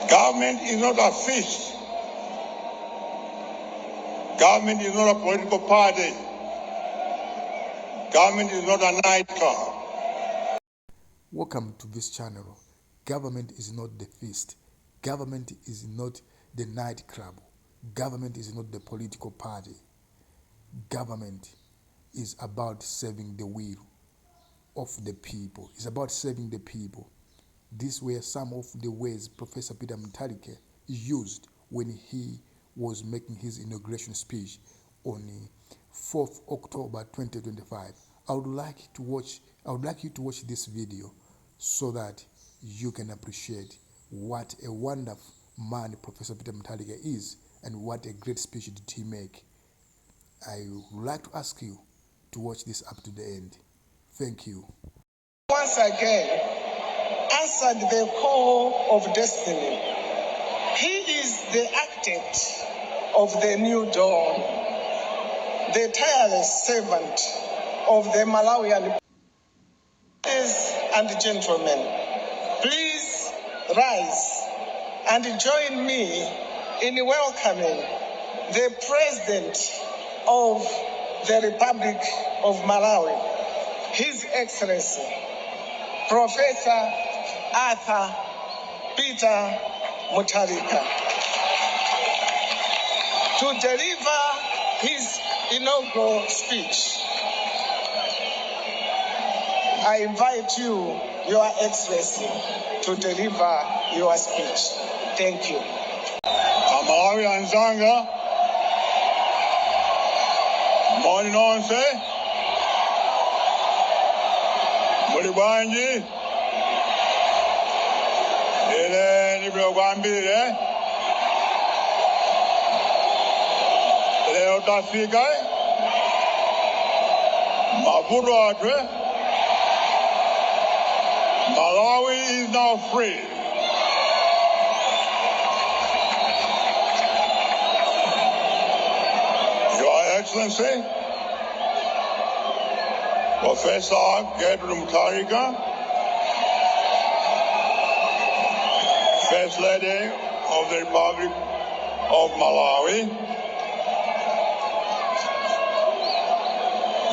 Government is not a feast. Government is not a political party. Government is not a nightclub. Welcome to this channel. Government is not the feast. Government is not the nightclub. Government is not the political party. Government is about serving the will of the people. It's about serving the people. These were some of the ways Professor Peter Mutharika used when he was making his inauguration speech on 4th October 2025. I would like you to watch this video so that you can appreciate what a wonderful man Professor Peter Mutharika is and what a great speech did he make. I would like to ask you to watch this up to the end. Thank you. Once again, answered the call of destiny. He is the architect of the new dawn, the tireless servant of the Malawian. Ladies and gentlemen, please rise and join me in welcoming the President of the Republic of Malawi, His Excellency, Professor Arthur Peter Mutharika, to deliver his inaugural speech. I invite you, Your Excellency, to deliver your speech. Thank you. Malawians zanga, moni nonse, muli bwanji, ile nibyo kwambire, leo tafika, mavuto atwe, Malawi is now free. Your Excellency, Professor Gabriel Mutharika, First Lady of the Republic of Malawi,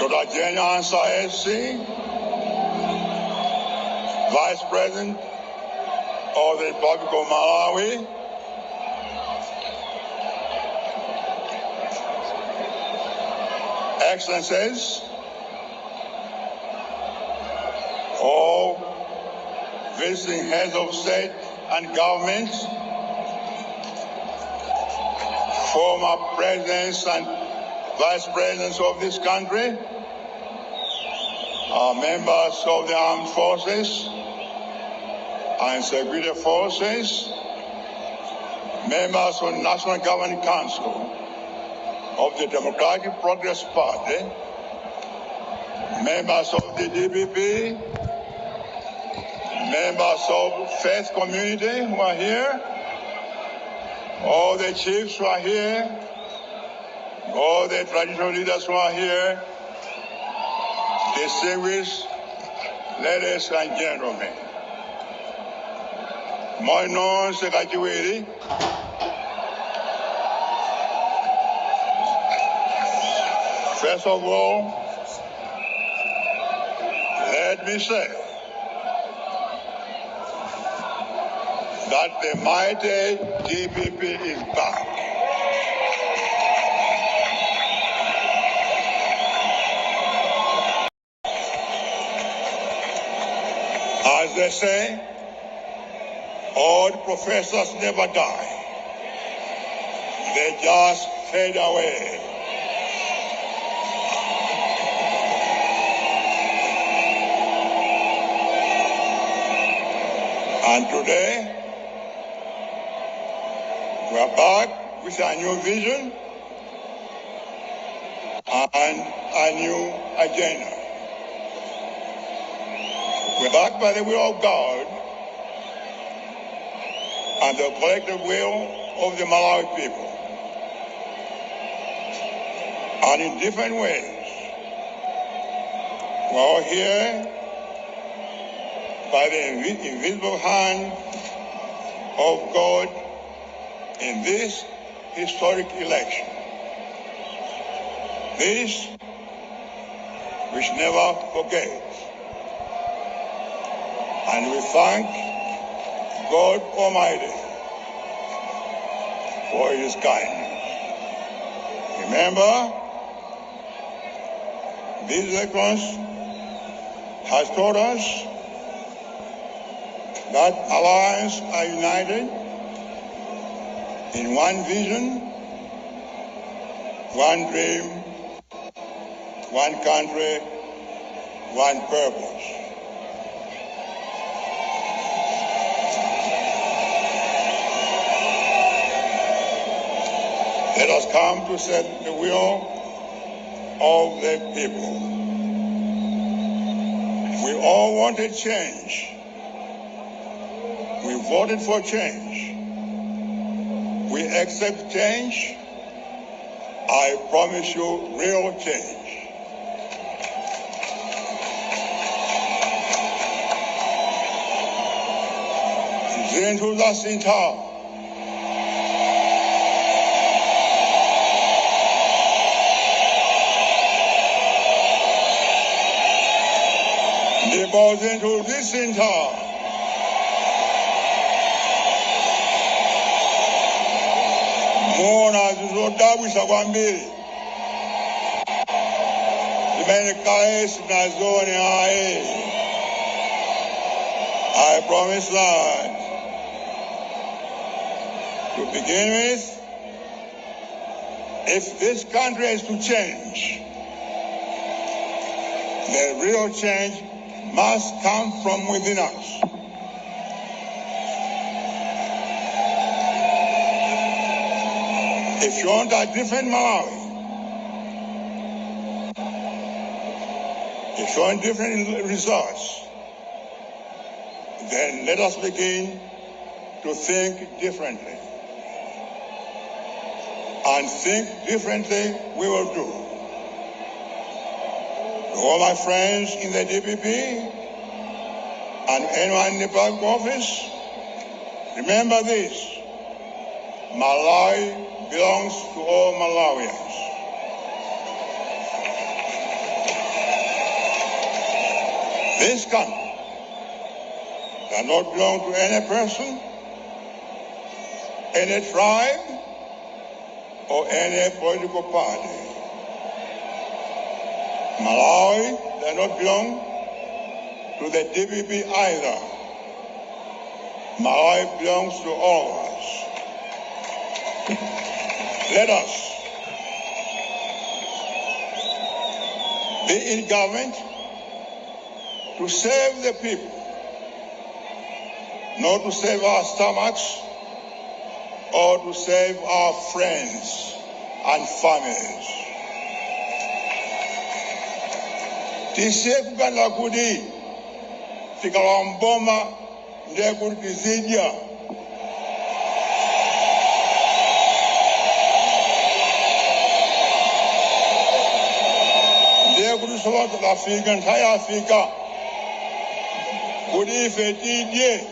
Dr. Jane Ansa SC, Vice President of the Republic of Malawi, Excellencies, all visiting heads of state and governments, former presidents and vice presidents of this country, members of the armed forces and security forces, members of the National Governing Council of the Democratic Progress Party, members of the DPP, members of faith community who are here, all the chiefs who are here, all the traditional leaders who are here, distinguished ladies and gentlemen. My name is Sekachiwiri. First of all, let me say that the mighty DPP is back. As they say, old professors never die. They just fade away. And today, we are back with a new vision and a new agenda. We're back by the will of God and the collective will of the Malawi people. And in different ways, we're all here by the invisible hand of God in this historic election. This we should never forget. And we thank God Almighty for his kindness. Remember, these elections has taught us that Malawians are united in one vision, one dream, one country, one purpose. Let us come to set the will of the people. We all wanted change. We voted for change. We accept change. I promise you real change. Zintu zasinta. Ndipo zintu zisinta. Mona zizodabwisa kwambiri. Zimene kale sinazione ayi. I promise that. To begin with, if this country is to change, the real change must come from within us. If you want a different Malawi, if you want different results, then let us begin to think differently. And think differently we will do. To all my friends in the DPP and anyone in the public office, remember this: Malawi belongs to all Malawians. This country does not belong to any person, any tribe, or any political party. Malawi does not belong to the DPP either. Malawi belongs to all of us. Let us be in government to serve the people, not to save our stomachs or to save our friends and families. Tisiye kugala kuti tikawamboma ndiye kuti tizidya. Ndiye kuti soba tukafika ntayafika kuti ife tidye.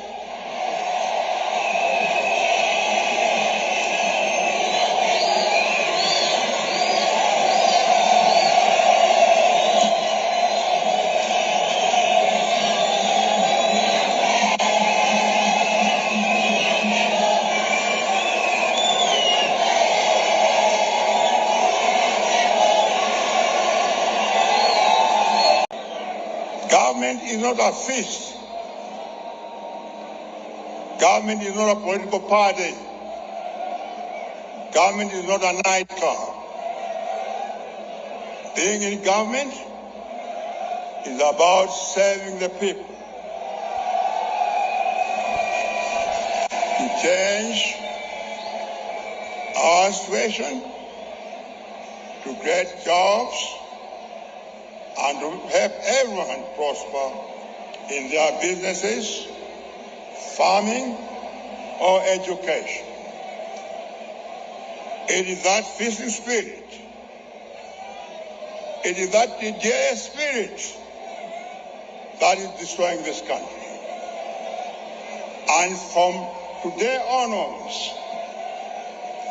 Government is not a feast. Government is not a political party. Government is not a nightclub. Being in government is about serving the people. To change our situation, to create jobs, and to help everyone prosper in their businesses, farming, or education. It is that feasting spirit, it is that DDA spirit that is destroying this country. And from today honors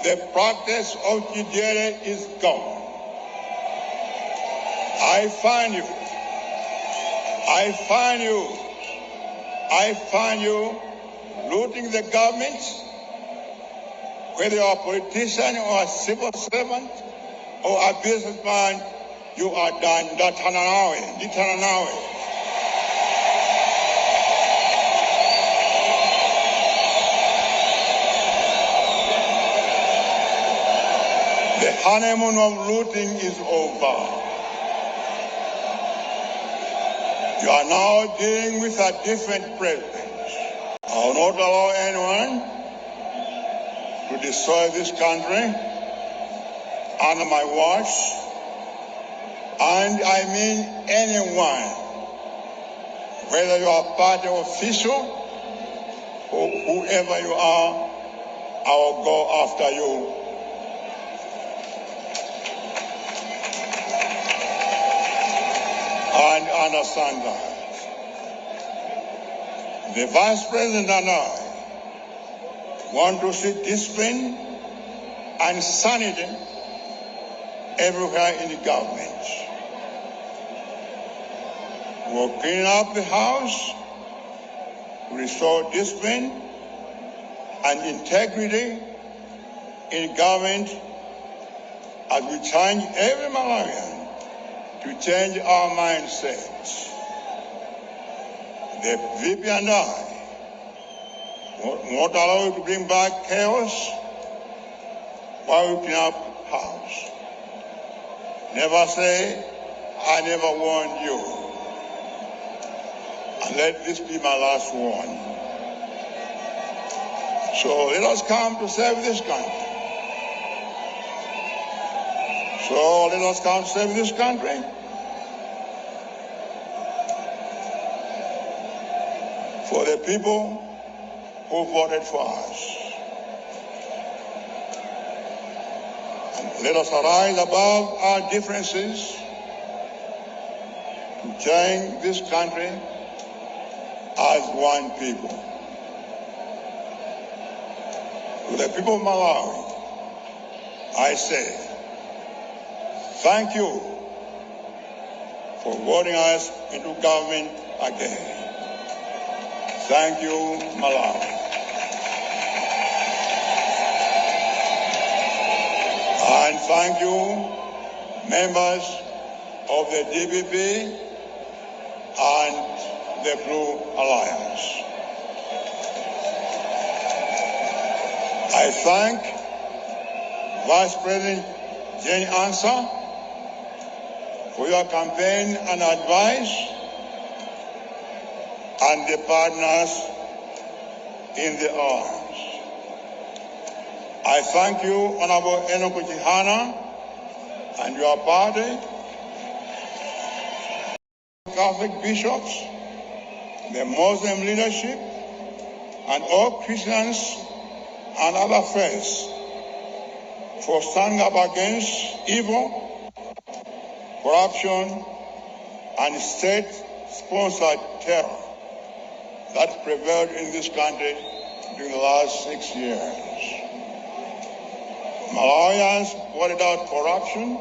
the practice of Kijere is gone. I find you looting the government, whether you are a politician or a civil servant or a businessman, you are done. The honeymoon of looting is over. You are now dealing with a different president. I will not allow anyone to destroy this country under my watch. And I mean anyone, whether you are a party official or whoever you are, I will go after you. And understand that. The Vice President and I want to see discipline and sanity everywhere in the government. We'll clean up the house, restore discipline and integrity in government as we change every Malawian to change our mindset. The VP and I won't allow you to bring back chaos while we clean up house. Never say, I never warned you. And let this be my last warning. So let us come to serve this country. So let us come to serve this country. For the people who voted for us. And let us arise above our differences to change this country as one people. To the people of Malawi, I say, thank you for voting us into government again. Thank you, Malawi. And thank you, members of the DPP and the Blue Alliance. I thank Vice President Jane Ansah for your campaign and advice, and the partners in the arms. I thank you, Honorable Enoku Chihana, and your party, Catholic bishops, the Muslim leadership, and all Christians and other faiths for standing up against evil, corruption, and state-sponsored terror that prevailed in this country during the last 6 years. Malawians voted out corruption,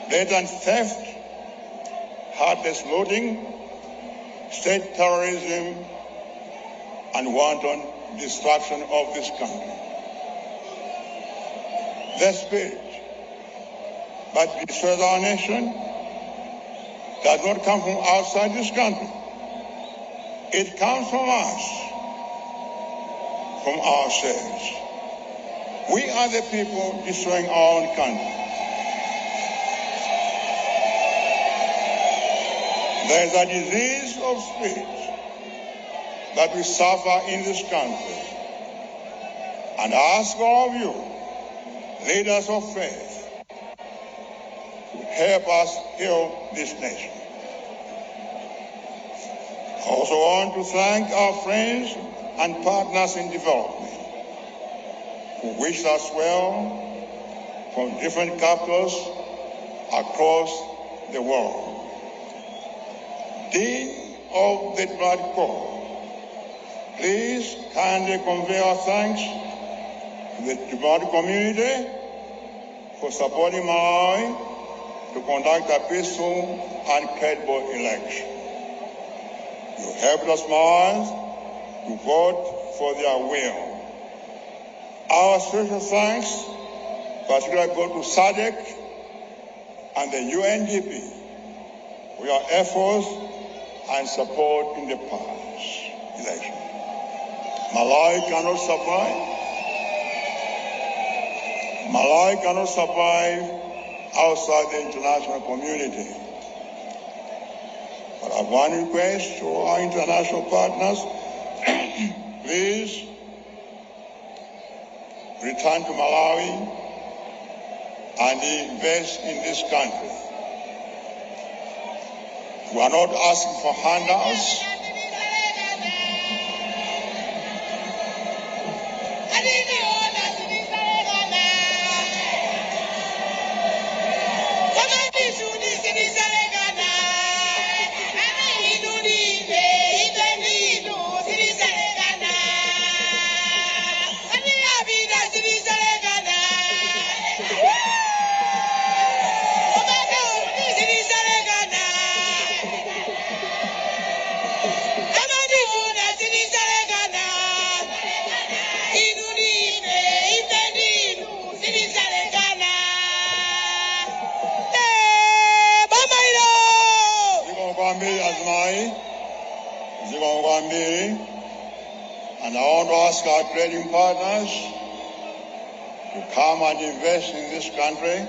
blatant theft, heartless looting, state terrorism, and wanton destruction of this country. The spirit that destroys our nation does not come from outside this country. It comes from us, from ourselves. We are the people destroying our own country. There is a disease of spirit that we suffer in this country. And I ask all of you, leaders of faith, to help us heal this nation. I also want to thank our friends and partners in development who wish us well from different capitals across the world. Dean of the Blood Corps, Please kindly convey our thanks to the diplomatic community for supporting Malawi to conduct a peaceful and credible election. You helped us, Malawians, to vote for their will. Our special thanks particularly go to SADC and the UNDP for your efforts and support in the past election. Malawi cannot survive outside the international community. But I have one request to our international partners. Please return to Malawi and invest in this country. We are not asking for handouts. And I want to ask our trading partners to come and invest in this country.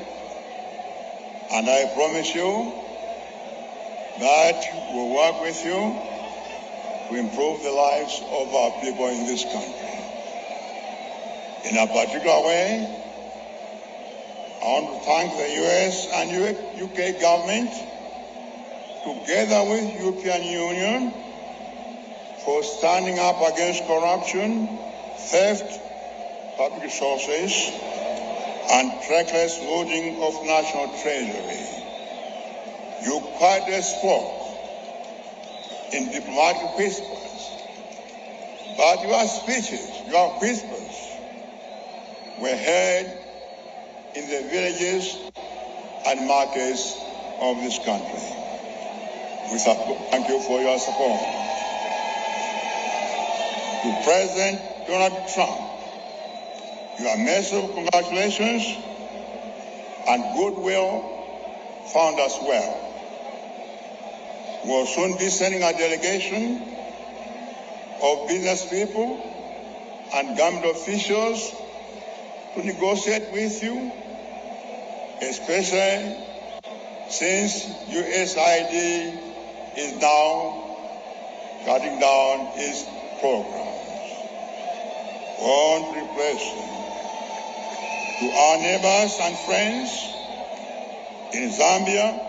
And I promise you that we'll work with you to improve the lives of our people in this country. In a particular way, I want to thank the US and UK government, together with European Union, for standing up against corruption, theft, public resources, and reckless looting of national treasury. You quietly spoke in diplomatic whispers, but your speeches, your whispers, were heard in the villages and markets of this country. We thank you for your support. To President Donald Trump, your message of congratulations and goodwill found us well. We will soon be sending a delegation of business people and government officials to negotiate with you, especially since USAID is now cutting down its programs. Won't replace them. To our neighbors and friends in Zambia,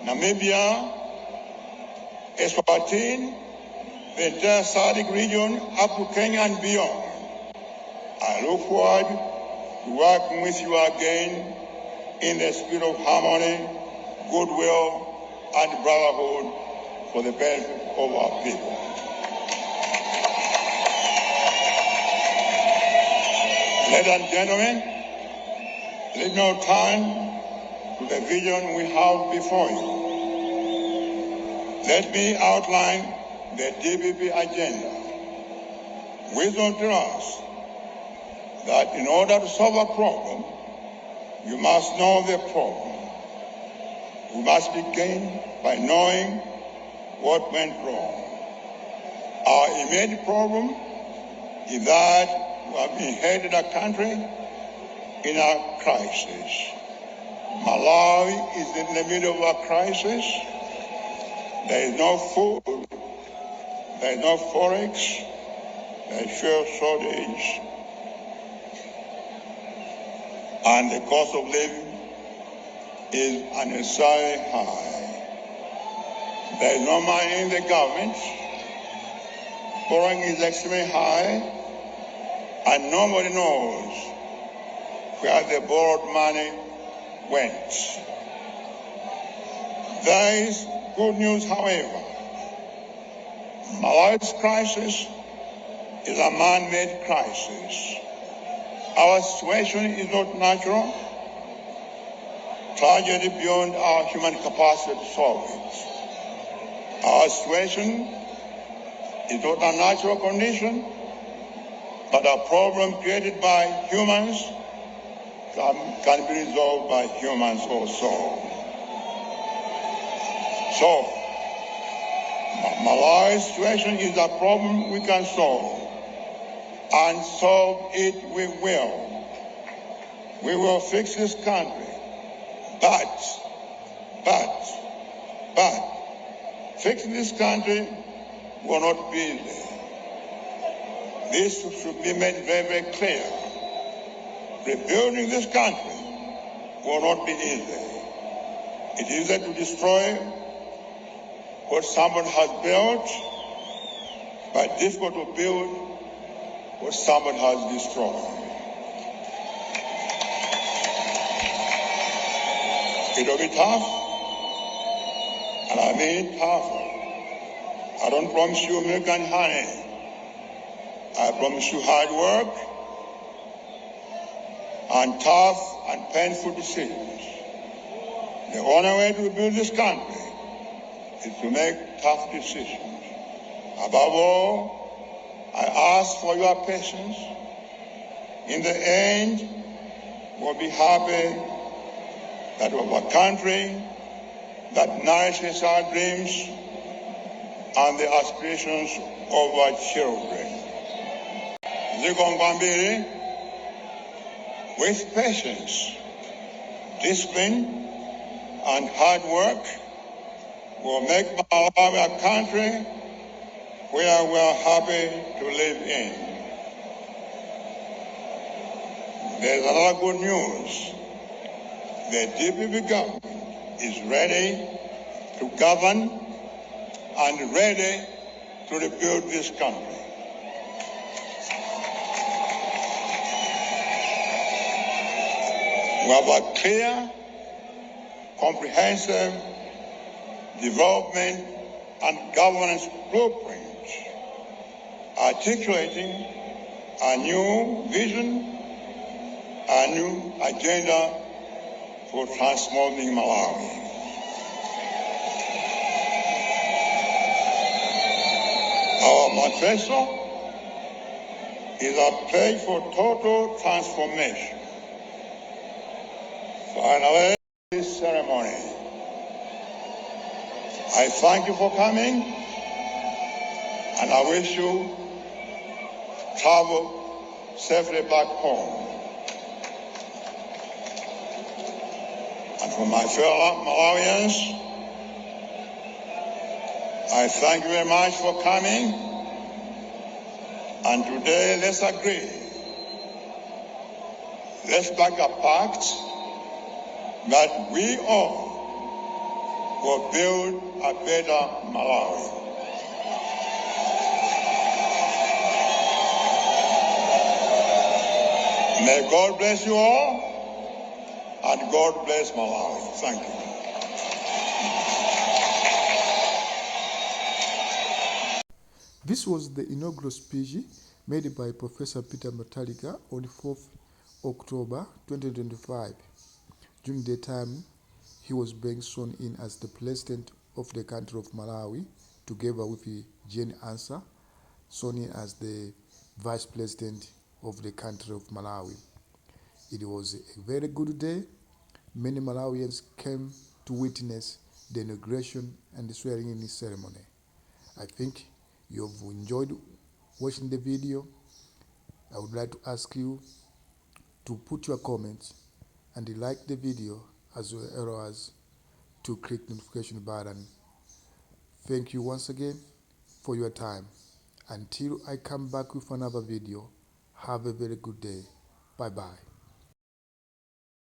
Namibia, Eswatini, the entire SADC region, up to Kenya and beyond, I look forward to working with you again in the spirit of harmony, goodwill, and brotherhood for the benefit of our people. Ladies and gentlemen, let me now turn to the vision we have before you. Let me outline the DPP agenda. Wisdom tells us that in order to solve a problem, you must know the problem. We must begin by knowing what went wrong. Our immediate problem is that we have inherited a country in a crisis. Malawi is in the middle of a crisis. There is no food, there is no forex, there is fuel shortage, and the cost of living is unnecessarily high. There is no money in the government. Borrowing is extremely high, and nobody knows where the borrowed money went. There is good news, however. Malawi's crisis is a man-made crisis. Our situation is not natural, tragedy beyond our human capacity to solve it. Our situation is not a natural condition, but a problem created by humans can be resolved by humans also. So, Malawi's situation is a problem we can solve, and solve it we will. We will fix this country, but, fixing this country will not be easy. This should be made very, very clear. Rebuilding this country will not be easy. It is easy to destroy what someone has built, but difficult to build what someone has destroyed. It will be tough, and I mean it tougher. I don't promise you milk and honey. I promise you hard work and tough and painful decisions. The only way to rebuild this country is to make tough decisions. Above all, I ask for your patience. In the end, we'll be happy that we have a country that nourishes our dreams and the aspirations of our children. With patience, discipline, and hard work, will make Malawi a country where we are happy to live in. There's another good news. The DPP government is ready to govern and ready to rebuild this country. We have a clear, comprehensive development and governance blueprint, articulating a new vision, a new agenda for transforming Malawi. Our manifesto is a pledge for total transformation. Finally, this ceremony, I thank you for coming, and I wish you travel safely back home. And for my fellow Malawians, I thank you very much for coming. And today, let's agree. Let's make a pact that we all will build a better Malawi. May God bless you all, and God bless Malawi. Thank you. This was the inaugural speech made by Professor Peter Mutharika on 4th October 2025. During the time, he was being sworn in as the president of the country of Malawi, together with Jane Ansah, sworn in as the vice president of the country of Malawi. It was a very good day. Many Malawians came to witness the inauguration and the swearing-in ceremony. I think you've enjoyed watching the video. I would like to ask you to put your comments and like the video, as well as to click the notification button. Thank you once again for your time. Until I come back with another video, have a very good day. Bye bye.